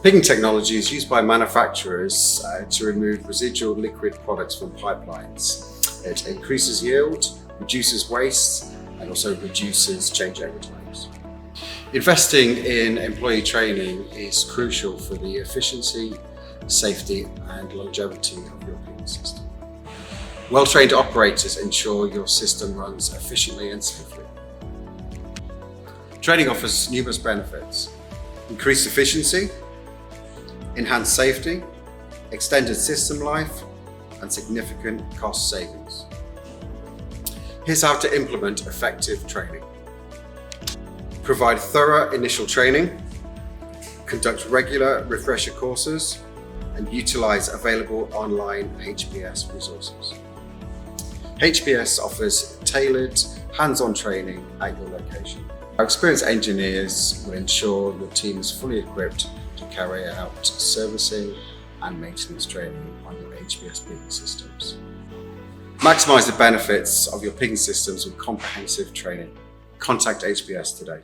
Pigging technology is used by manufacturers to remove residual liquid products from pipelines. It increases yield, reduces waste, and also reduces changeover times. Investing in employee training is crucial for the efficiency, safety, and longevity of your pigging system. Well-trained operators ensure your system runs efficiently and safely. Training offers numerous benefits: increased efficiency, enhanced safety, extended system life, and significant cost savings. Here's how to implement effective training. Provide thorough initial training, conduct regular refresher courses, and utilize available online HPS resources. HPS offers tailored, hands-on training at your location. Our experienced engineers will ensure your team is fully equipped to carry out servicing and maintenance training on your HPS pigging systems. Maximize the benefits of your pigging systems with comprehensive training. Contact HPS today.